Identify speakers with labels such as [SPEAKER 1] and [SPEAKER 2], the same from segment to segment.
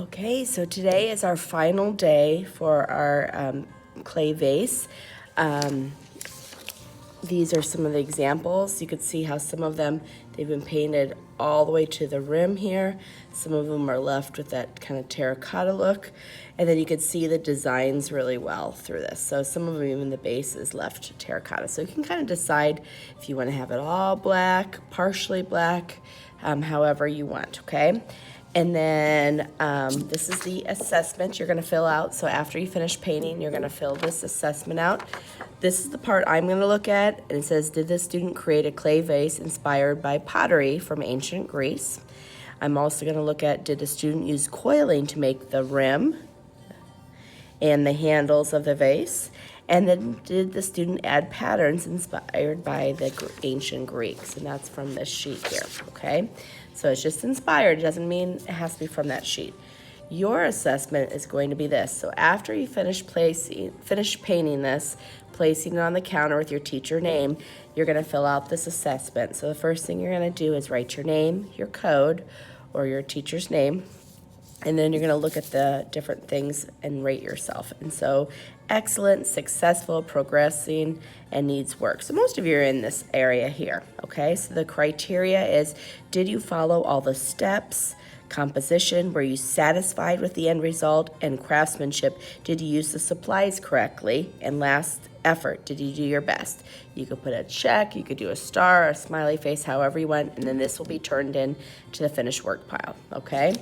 [SPEAKER 1] Okay, so today is our final day for our clay vase. Um, these are some of the examples. You could see how some of them, they've been painted all the way to the rim here. Some of them are left with that kind of terracotta look. And then you can see the designs really well through this. So some of them, even the base is left terracotta. So you can kind of decide if you want to have it all black, partially black, however you want, okay? And then this is the assessment you're gonna fill out. So after you finish painting, you're gonna fill this assessment out. This is the part I'm gonna look at, and it says, did this student create a clay vase inspired by pottery from ancient Greece? I'm also gonna look at, did the student use coiling to make the rim and the handles of the vase? And then did the student add patterns inspired by the ancient Greeks? And that's from this sheet here, okay? So it's just inspired, it doesn't mean it has to be from that sheet. Your assessment is going to be this. So after you finish painting this, placing it on the counter with your teacher name, you're gonna fill out this assessment. So the first thing you're gonna do is write your name, your code, or your teacher's name, and then you're gonna look at the different things and rate yourself. And so excellent, successful, progressing, and needs work. So most of you are in this area here, okay? So the criteria is, did you follow all the steps? Composition, were you satisfied with the end result? And craftsmanship, did you use the supplies correctly? And last, effort, did you do your best? You could put a check, you could do a star, a smiley face, however you want, and then this will be turned in to the finished work pile, okay?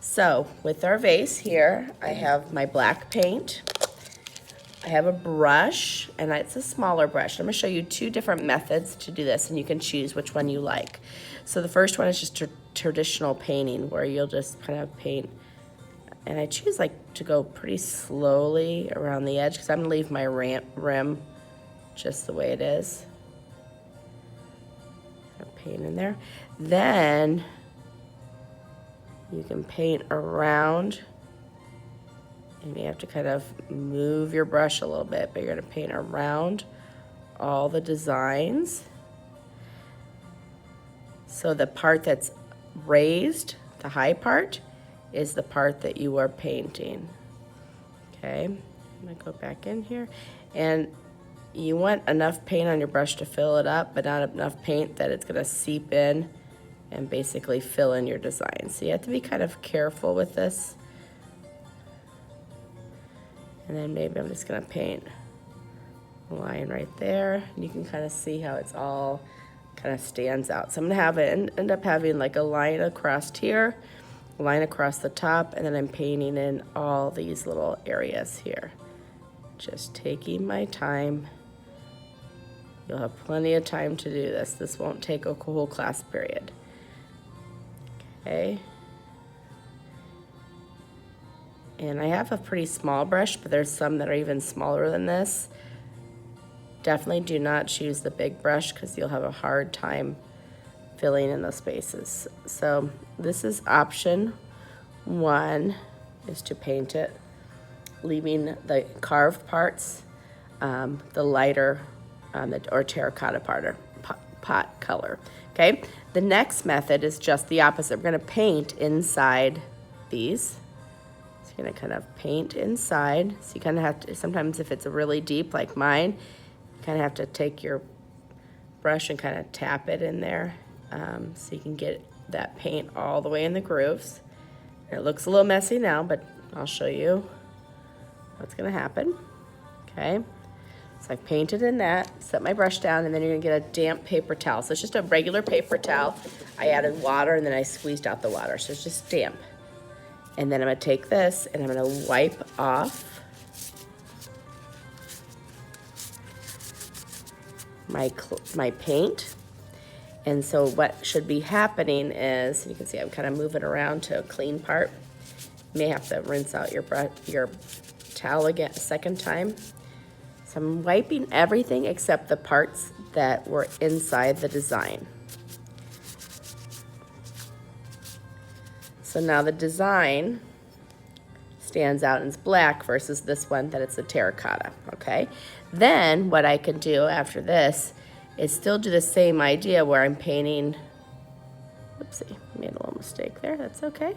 [SPEAKER 1] So with our vase here, I have my black paint. I have a brush, and it's a smaller brush. I'm gonna show you two different methods to do this, and you can choose which one you like. So the first one is just traditional painting, where you'll just kind of paint, and I choose like to go pretty slowly around the edge, because I'm gonna leave my rim just the way it is. Paint in there. Then you can paint around, and you have to kind of move your brush a little bit, but you're gonna paint around all the designs. So the part that's raised, the high part, is the part that you are painting. Okay, I'm gonna go back in here. And you want enough paint on your brush to fill it up, but not enough paint that it's gonna seep in and basically fill in your design. So you have to be kind of careful with this. And then maybe I'm just gonna paint a line right there. And you can kind of see how it's all kind of stands out. So I'm gonna have it end up having like a line across here, a line across the top, and then I'm painting in all these little areas here. Just taking my time. You'll have plenty of time to do this. This won't take a whole class period. Okay. And I have a pretty small brush, but there's some that are even smaller than this. Definitely do not choose the big brush, because you'll have a hard time filling in the spaces. So this is option one, is to paint it, leaving the carved parts, the lighter or terracotta pot color, okay? The next method is just the opposite. We're gonna paint inside these. So you're gonna kind of paint inside. So you kind of have to, sometimes if it's really deep like mine, you kind of have to take your brush and kind of tap it in there, so you can get that paint all the way in the grooves. It looks a little messy now, but I'll show you what's gonna happen, okay? So I've painted in that, set my brush down, and then you're gonna get a damp paper towel. So it's just a regular paper towel. I added water, and then I squeezed out the water, so it's just damp. And then I'm gonna take this, and I'm gonna wipe off my paint. And so what should be happening is, you can see I'm kind of moving around to a clean part. You may have to rinse out your towel again a second time. So I'm wiping everything except the parts that were inside the design. So now the design stands out and it's black versus this one that it's a terracotta, okay? Then what I can do after this is still do the same idea where I'm painting, oopsie, made a little mistake there, that's okay.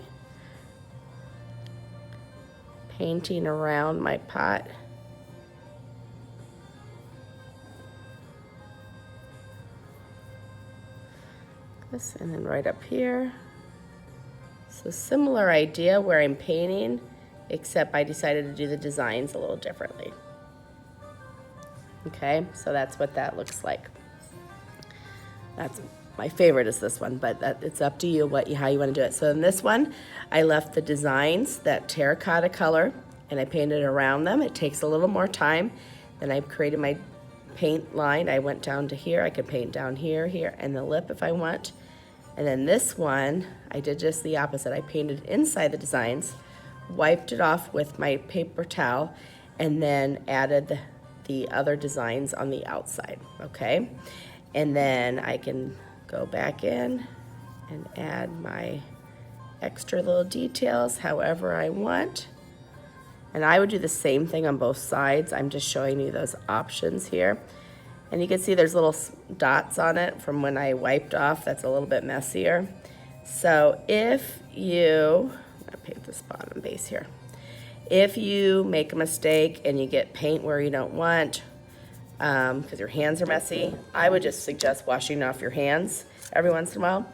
[SPEAKER 1] painting around my pot. This, and then right up here. So similar idea where I'm painting, except I decided to do the designs a little differently. Okay, so that's what that looks like. That's my favorite is this one, but it's up to you how you want to do it. So in this one, I left the designs, that terracotta color, and I painted around them. It takes a little more time. Then I created my paint line. I went down to here. I could paint down here, here, and the lip if I want. And then this one, I did just the opposite. I painted inside the designs, wiped it off with my paper towel, and then added the other designs on the outside, okay? And then I can go back in and add my extra little details however I want. And I would do the same thing on both sides. I'm just showing you those options here. And you can see there's little dots on it from when I wiped off. That's a little bit messier. So if you, I'm gonna paint this bottom base here. If you make a mistake and you get paint where you don't want, because your hands are messy, I would just suggest washing off your hands every once in a while.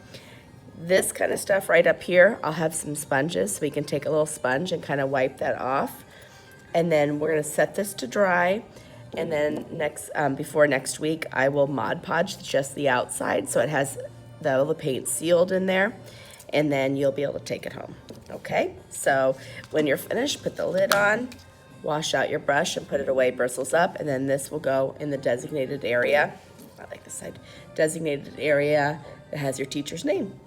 [SPEAKER 1] This kind of stuff right up here, I'll have some sponges so we can take a little sponge and kind of wipe that off. And then we're gonna set this to dry. And then before next week, I will Mod Podge just the outside so it has the paint sealed in there. And then you'll be able to take it home, okay? So when you're finished, put the lid on, wash out your brush and put it away, bristles up, and then this will go in the designated area, I like this side, designated area that has your teacher's name.